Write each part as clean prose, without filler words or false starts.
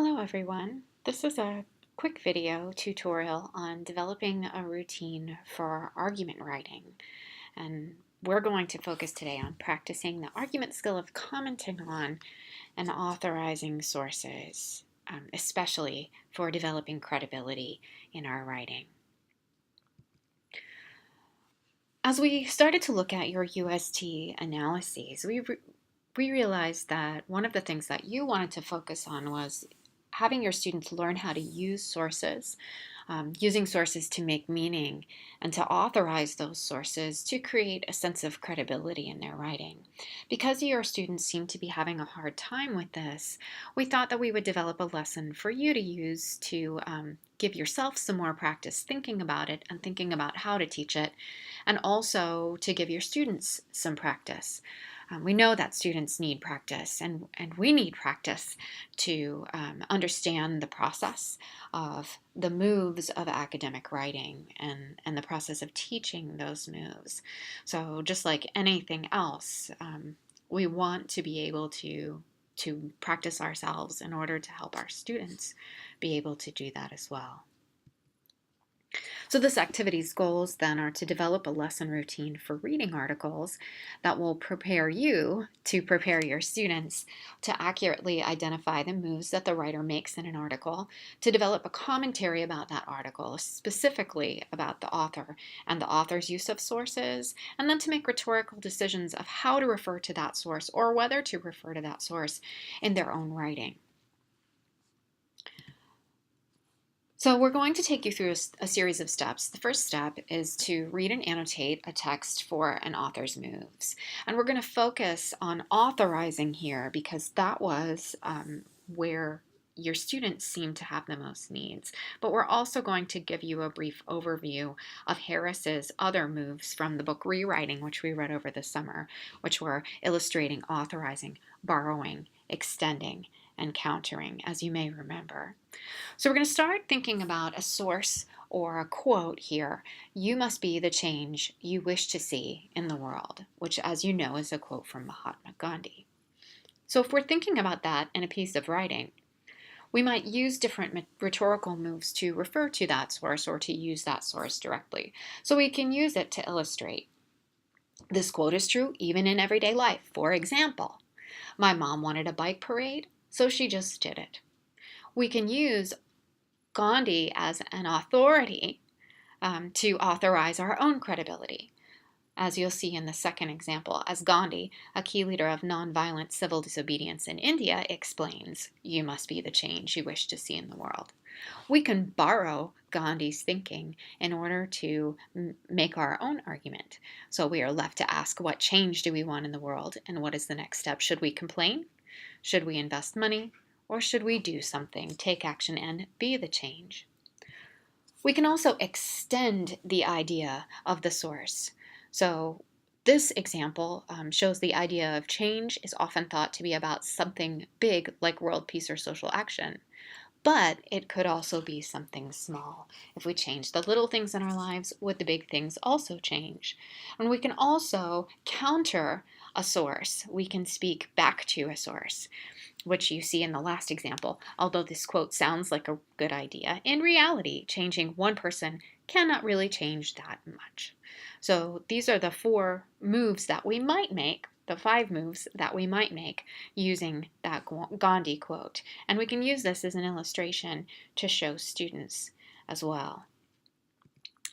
Hello everyone. This is a quick video tutorial on developing a routine for argument writing. And we're going to focus today on practicing the argument skill of commenting on and authorizing sources, especially for developing credibility in our writing. As we started to look at your UST analyses, we realized that one of the things that you wanted to focus on was having your students learn how to use sources, using sources to make meaning and to authorize those sources to create a sense of credibility in their writing. Because your students seem to be having a hard time with this, we thought that we would develop a lesson for you to use to give yourself some more practice thinking about it and thinking about how to teach it, and also to give your students some practice. We know that students need practice, and we need practice to understand the process of the moves of academic writing and the process of teaching those moves. So just like anything else, we want to be able to practice ourselves in order to help our students be able to do that as well. So this activity's goals then are to develop a lesson routine for reading articles that will prepare you to prepare your students to accurately identify the moves that the writer makes in an article, to develop a commentary about that article, specifically about the author and the author's use of sources, and then to make rhetorical decisions of how to refer to that source or whether to refer to that source in their own writing. So we're going to take you through a series of steps. The first step is to read and annotate a text for an author's moves. And we're going to focus on authorizing here because that was where your students seem to have the most needs. But we're also going to give you a brief overview of Harris's other moves from the book Rewriting, which we read over the summer, which were illustrating, authorizing, borrowing, extending, and countering, as you may remember. So we're going to start thinking about a source or a quote here. You must be the change you wish to see in the world, which, as you know, is a quote from Mahatma Gandhi. So if we're thinking about that in a piece of writing, we might use different rhetorical moves to refer to that source or to use that source directly. So we can use it to illustrate. This quote is true even in everyday life. For example, my mom wanted a bike parade, so she just did it. We can use Gandhi as an authority to authorize our own credibility. As you'll see in the second example, as Gandhi, a key leader of nonviolent civil disobedience in India, explains, you must be the change you wish to see in the world. We can borrow Gandhi's thinking in order to make our own argument. So we are left to ask, what change do we want in the world, and what is the next step? Should we complain? Should we invest money? Or should we do something, take action, and be the change? We can also extend the idea of the source. So this example shows the idea of change is often thought to be about something big like world peace or social action. But it could also be something small. If we change the little things in our lives, would the big things also change? And we can also counter a source. We can speak back to a source, which you see in the last example. Although this quote sounds like a good idea, in reality, changing one person cannot really change that much. So these are the 4 moves that we might make, the 5 moves that we might make using that Gandhi quote. And we can use this as an illustration to show students as well.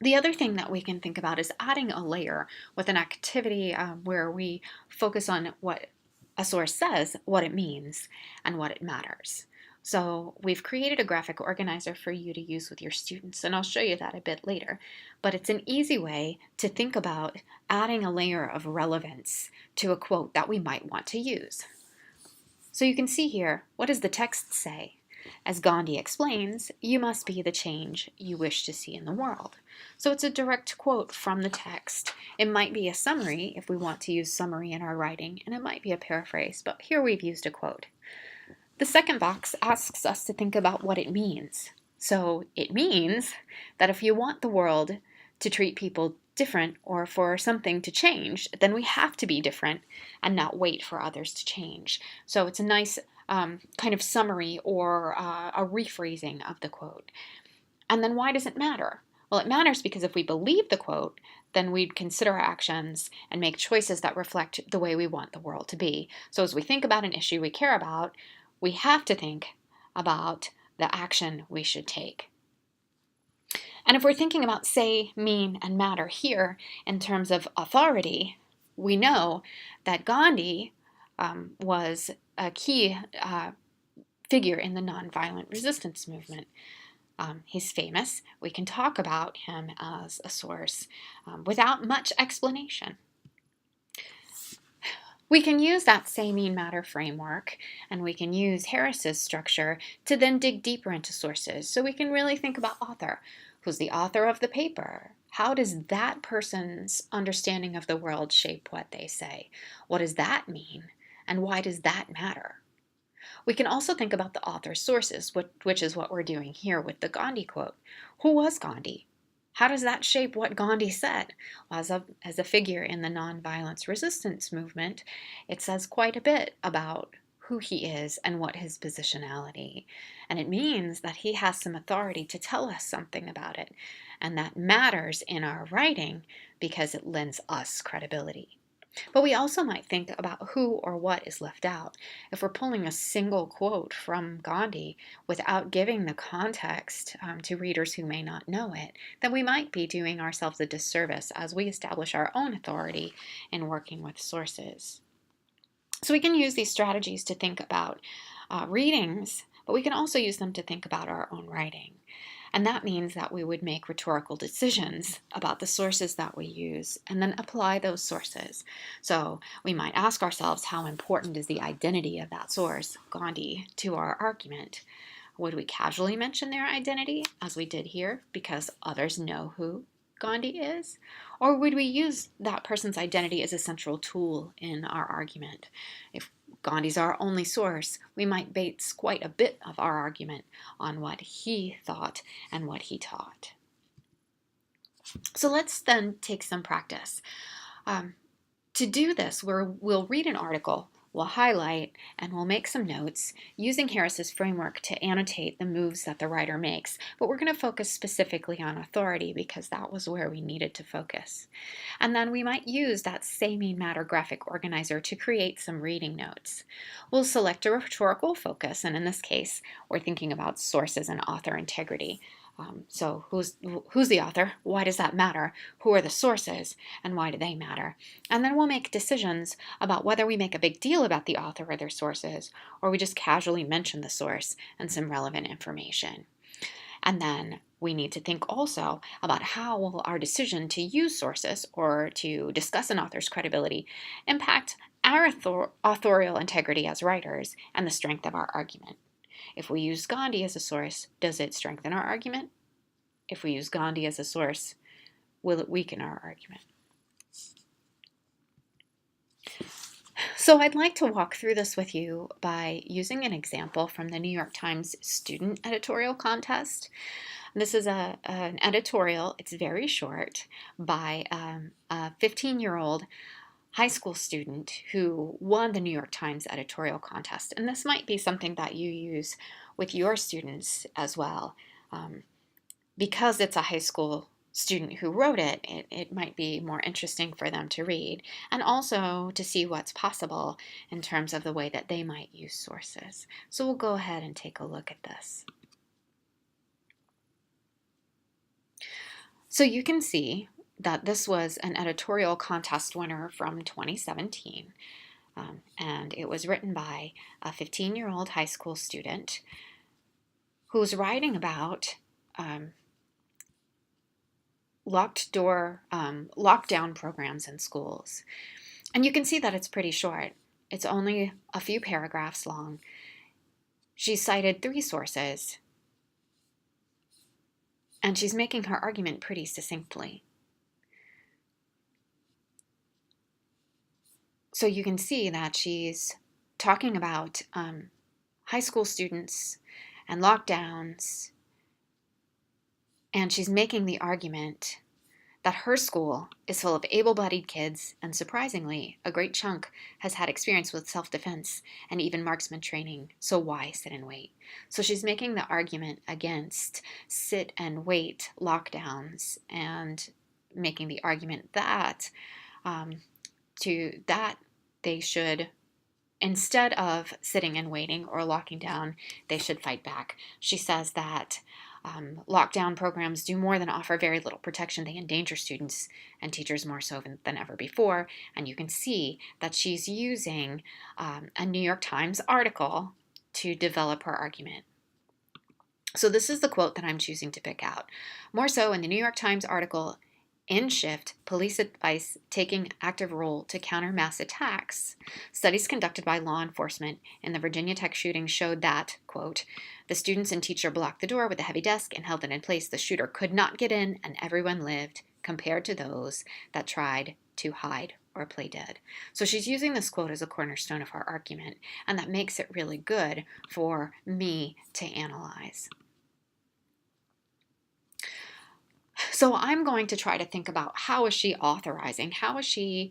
The other thing that we can think about is adding a layer with an activity where we focus on what a source says, what it means, and what it matters. So we've created a graphic organizer for you to use with your students, and I'll show you that a bit later. But it's an easy way to think about adding a layer of relevance to a quote that we might want to use. So you can see here, what does the text say? As Gandhi explains, you must be the change you wish to see in the world. So it's a direct quote from the text. It might be a summary if we want to use summary in our writing, and it might be a paraphrase, but here we've used a quote. The second box asks us to think about what it means. So it means that if you want the world to treat people different or for something to change, then we have to be different and not wait for others to change. So it's a nice kind of summary or a rephrasing of the quote. And then why does it matter? Well, it matters because if we believe the quote, then we'd consider our actions and make choices that reflect the way we want the world to be. So as we think about an issue we care about, we have to think about the action we should take. And if we're thinking about say, mean, and matter here in terms of authority, we know that Gandhi was a key figure in the nonviolent resistance movement. He's famous. We can talk about him as a source without much explanation. We can use that say, mean, matter framework, and we can use Harris's structure to then dig deeper into sources. So we can really think about author. Who's the author of the paper? How does that person's understanding of the world shape what they say? What does that mean? And why does that matter? We can also think about the author's sources, which is what we're doing here with the Gandhi quote. Who was Gandhi? How does that shape what Gandhi said? Well, as a figure in the nonviolence resistance movement, it says quite a bit about who he is and what his positionality. And it means that he has some authority to tell us something about it. And that matters in our writing because it lends us credibility. But we also might think about who or what is left out. If we're pulling a single quote from Gandhi without giving the context to readers who may not know it, then we might be doing ourselves a disservice as we establish our own authority in working with sources. So we can use these strategies to think about readings, but we can also use them to think about our own writing. And that means that we would make rhetorical decisions about the sources that we use and then apply those sources. So we might ask ourselves, how important is the identity of that source, Gandhi, to our argument? Would we casually mention their identity, as we did here, because others know who Gandhi is? Or would we use that person's identity as a central tool in our argument? If Gandhi's our only source, we might base quite a bit of our argument on what he thought and what he taught. So let's then take some practice. To do this, we'll read an article, we'll highlight, and we'll make some notes using Harris's framework to annotate the moves that the writer makes. But we're going to focus specifically on authority because that was where we needed to focus. And then we might use that say, mean, matter graphic organizer to create some reading notes. We'll select a rhetorical focus, and in this case, we're thinking about sources and author integrity. So who's the author? Why does that matter? Who are the sources? And why do they matter? And then we'll make decisions about whether we make a big deal about the author or their sources, or we just casually mention the source and some relevant information. And then we need to think also about how will our decision to use sources or to discuss an author's credibility impact our authorial integrity as writers and the strength of our argument. If we use Gandhi as a source, does it strengthen our argument? If we use Gandhi as a source, will it weaken our argument? So I'd like to walk through this with you by using an example from the New York Times student editorial contest. This is an editorial, it's very short, by a 15-year-old high school student who won the New York Times editorial contest. And this might be something that you use with your students as well. Because it's a high school student who wrote it, it might be more interesting for them to read and also to see what's possible in terms of the way that they might use sources. So we'll go ahead and take a look at this. So you can see that this was an editorial contest winner from 2017, and it was written by a 15-year-old high school student who was writing about lockdown programs in schools. And you can see that it's pretty short. It's only a few paragraphs long. She cited 3 sources, and she's making her argument pretty succinctly. So you can see that she's talking about high school students and lockdowns, and she's making the argument that her school is full of able-bodied kids, and surprisingly, a great chunk has had experience with self-defense and even marksman training, so why sit and wait? So she's making the argument against sit and wait lockdowns and making the argument that they should, instead of sitting and waiting or locking down, they should fight back. She says that lockdown programs do more than offer very little protection. They endanger students and teachers more so than ever before. And you can see that she's using a New York Times article to develop her argument. So this is the quote that I'm choosing to pick out. More so, in the New York Times article, "In Shift, Police Advice Taking Active Role to Counter Mass Attacks," studies conducted by law enforcement in the Virginia Tech shooting showed that, quote, "the students and teacher blocked the door with a heavy desk and held it in place. The shooter could not get in and everyone lived, compared to those that tried to hide or play dead." So she's using this quote as a cornerstone of her argument, and that makes it really good for me to analyze. So I'm going to try to think about, how is she authorizing? How is she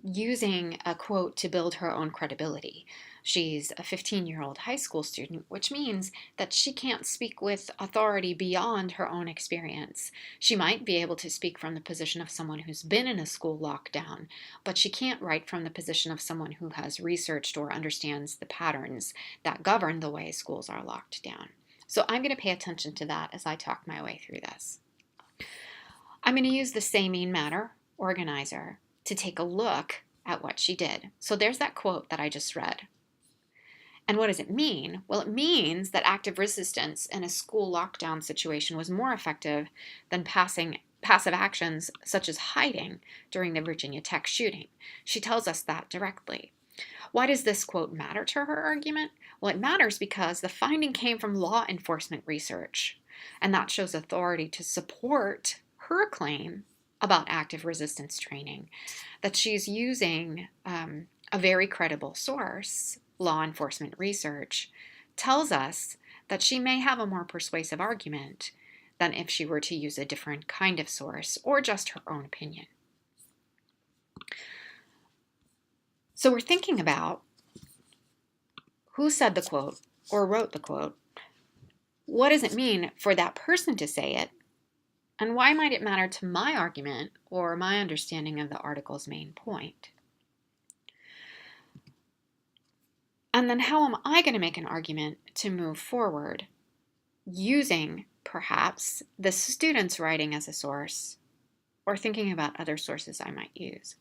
using a quote to build her own credibility? She's a 15-year-old high school student, which means that she can't speak with authority beyond her own experience. She might be able to speak from the position of someone who's been in a school lockdown, but she can't write from the position of someone who has researched or understands the patterns that govern the way schools are locked down. So I'm going to pay attention to that as I talk my way through this. I'm going to use the Say Mean Matter organizer to take a look at what she did. So there's that quote that I just read. And what does it mean? Well, it means that active resistance in a school lockdown situation was more effective than passive actions such as hiding during the Virginia Tech shooting. She tells us that directly. Why does this quote matter to her argument? Well, it matters because the finding came from law enforcement research, and that shows authority to support her claim about active resistance training, that she's using a very credible source. Law enforcement research tells us that she may have a more persuasive argument than if she were to use a different kind of source or just her own opinion. So we're thinking about who said the quote or wrote the quote. What does it mean for that person to say it? And why might it matter to my argument or my understanding of the article's main point? And then how am I going to make an argument to move forward using perhaps the student's writing as a source, or thinking about other sources I might use?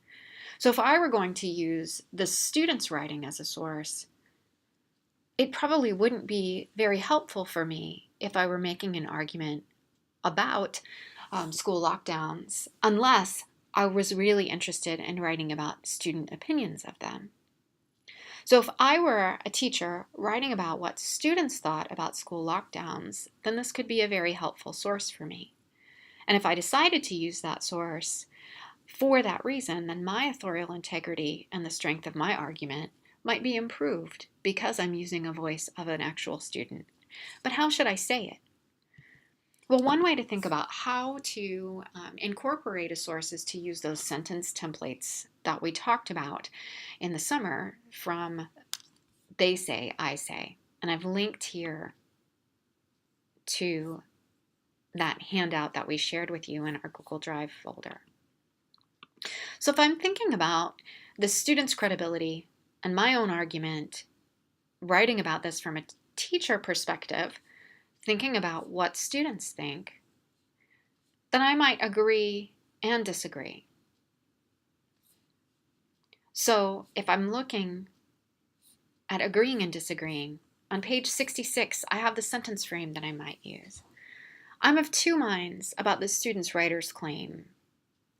So if I were going to use the student's writing as a source, it probably wouldn't be very helpful for me if I were making an argument about school lockdowns, unless I was really interested in writing about student opinions of them. So if I were a teacher writing about what students thought about school lockdowns, then this could be a very helpful source for me. And if I decided to use that source for that reason, then my authorial integrity and the strength of my argument might be improved because I'm using a voice of an actual student. But how should I say it? Well, one way to think about how to incorporate a source is to use those sentence templates that we talked about in the summer from They Say, I Say. And I've linked here to that handout that we shared with you in our Google Drive folder. So if I'm thinking about the student's credibility and my own argument, writing about this from a teacher perspective, thinking about what students think, then I might agree and disagree. So if I'm looking at agreeing and disagreeing, on page 66, I have the sentence frame that I might use. I'm of two minds about the student's writer's claim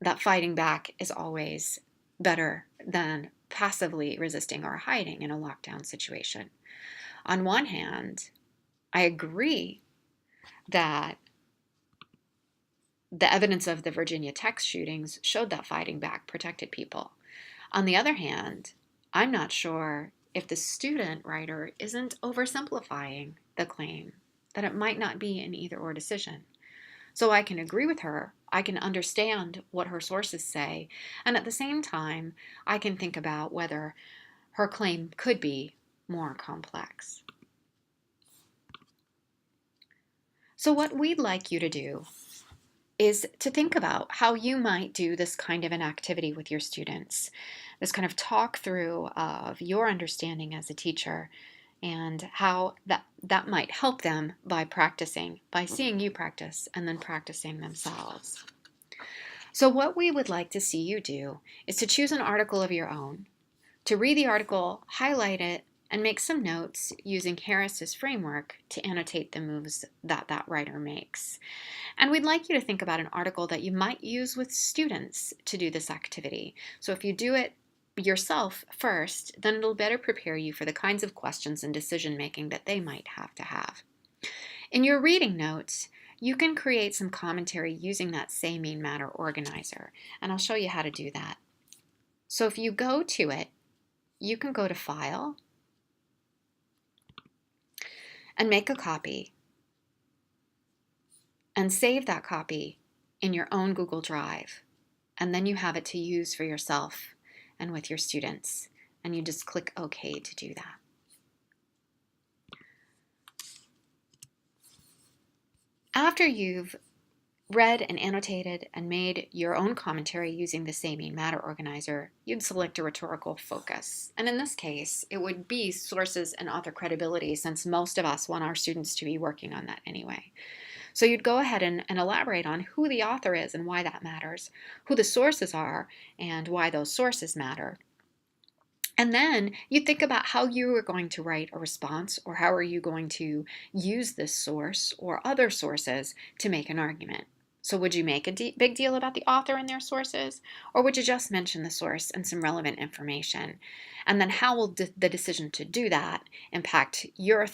that fighting back is always better than passively resisting or hiding in a lockdown situation. On one hand, I agree that the evidence of the Virginia Tech shootings showed that fighting back protected people. On the other hand, I'm not sure if the student writer isn't oversimplifying the claim, that it might not be an either-or decision. So I can agree with her, I can understand what her sources say, and at the same time, I can think about whether her claim could be more complex. So what we'd like you to do is to think about how you might do this kind of an activity with your students, this kind of talk through of your understanding as a teacher and how that might help them by practicing, by seeing you practice and then practicing themselves. So what we would like to see you do is to choose an article of your own, to read the article, highlight it, and make some notes using Harris's framework to annotate the moves that writer makes. And we'd like you to think about an article that you might use with students to do this activity. So if you do it yourself first, then it'll better prepare you for the kinds of questions and decision making that they might have to have. In your reading notes, you can create some commentary using that say mean matter organizer, and I'll show you how to do that. So if you go to it, you can go to File and make a copy and save that copy in your own Google Drive. And then you have it to use for yourself and with your students. And you just click OK to do that. After you've read and annotated and made your own commentary using the Say Mean Matter organizer, you'd select a rhetorical focus. And in this case, it would be sources and author credibility, since most of us want our students to be working on that anyway. So you'd go ahead and elaborate on who the author is and why that matters, who the sources are and why those sources matter. And then you think about how you are going to write a response, or how are you going to use this source or other sources to make an argument. So would you make a big deal about the author and their sources, or would you just mention the source and some relevant information? And then how will the decision to do that impact your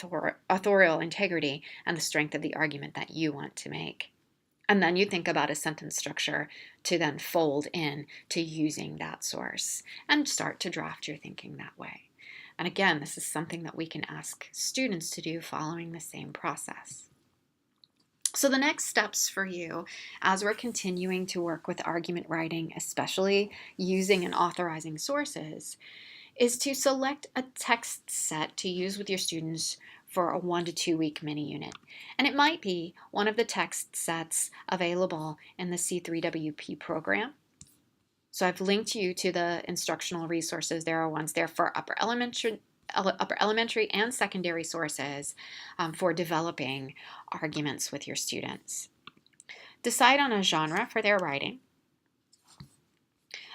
authorial integrity and the strength of the argument that you want to make? And then you think about a sentence structure to then fold in to using that source and start to draft your thinking that way. And again, this is something that we can ask students to do following the same process. So the next steps for you, as we're continuing to work with argument writing, especially using and authorizing sources, is to select a text set to use with your students for a 1 to 2 week mini unit. And it might be one of the text sets available in the C3WP program. So I've linked you to the instructional resources. There are ones there for upper elementary and secondary sources for developing arguments with your students. Decide on a genre for their writing.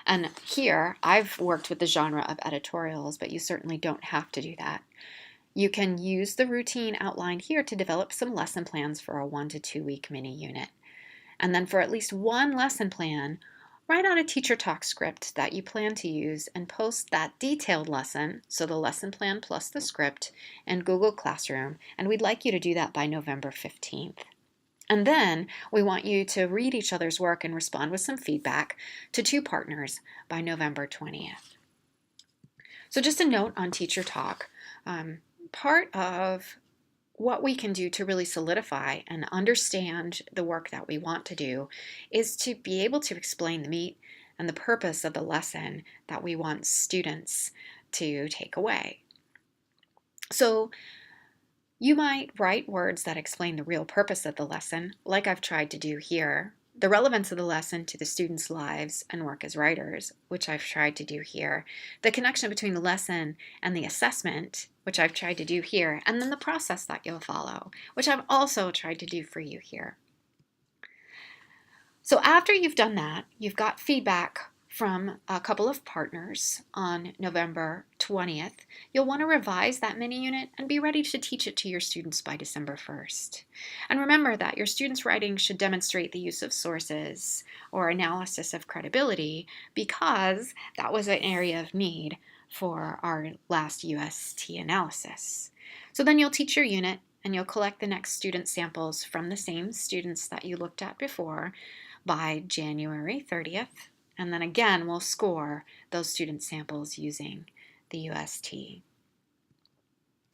And here, I've worked with the genre of editorials, but you certainly don't have to do that. You can use the routine outlined here to develop some lesson plans for a 1 to 2 week mini unit. And then for at least one lesson plan, write out a teacher talk script that you plan to use and post that detailed lesson, so the lesson plan plus the script, in Google Classroom. And we'd like you to do that by November 15th. And then we want you to read each other's work and respond with some feedback to 2 partners by November 20th. So just a note on teacher talk. Part of what we can do to really solidify and understand the work that we want to do is to be able to explain the meat and the purpose of the lesson that we want students to take away. So you might write words that explain the real purpose of the lesson, like I've tried to do here, the relevance of the lesson to the students' lives and work as writers, which I've tried to do here, the connection between the lesson and the assessment, which I've tried to do here, and then the process that you'll follow, which I've also tried to do for you here. So after you've done that, you've got feedback from a couple of partners on November 20th. You'll want to revise that mini unit and be ready to teach it to your students by December 1st. And remember that your students' writing should demonstrate the use of sources or analysis of credibility, because that was an area of need for our last UST analysis. So then you'll teach your unit and you'll collect the next student samples from the same students that you looked at before by January 30th. And then again, we'll score those student samples using the UST.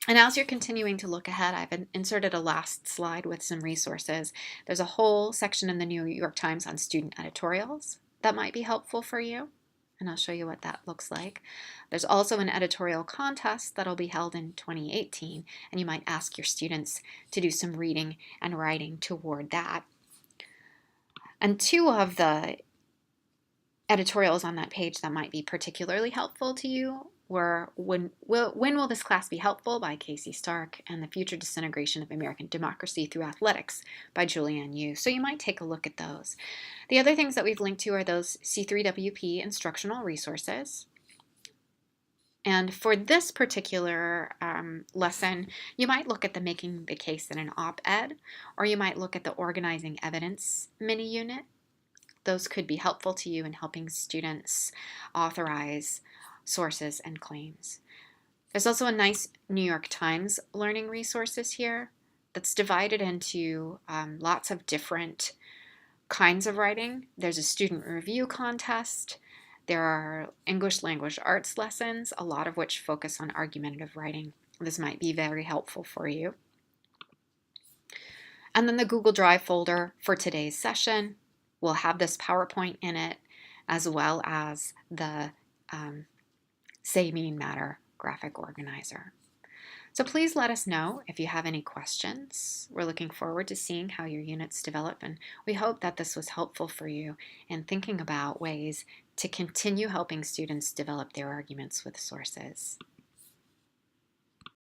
And as you're continuing to look ahead, I've inserted a last slide with some resources. There's a whole section in the New York Times on student editorials that might be helpful for you, and I'll show you what that looks like. There's also an editorial contest that'll be held in 2018, and you might ask your students to do some reading and writing toward that. And two of the editorials on that page that might be particularly helpful to you were When Will This Class Be Helpful by Casey Stark and The Future Disintegration of American Democracy Through Athletics by Julianne Yu. So you might take a look at those. The other things that we've linked to are those C3WP instructional resources. And for this particular lesson, you might look at the Making the Case in an Op-Ed, or you might look at the Organizing Evidence mini unit. Those could be helpful to you in helping students authorize sources and claims. There's also a nice New York Times learning resources here that's divided into lots of different kinds of writing. There's a student review contest. There are English language arts lessons, a lot of which focus on argumentative writing. This might be very helpful for you. And then the Google Drive folder for today's session will have this PowerPoint in it, as well as the Say Meaning Matter graphic organizer. So please let us know if you have any questions. We're looking forward to seeing how your units develop, and we hope that this was helpful for you in thinking about ways to continue helping students develop their arguments with sources.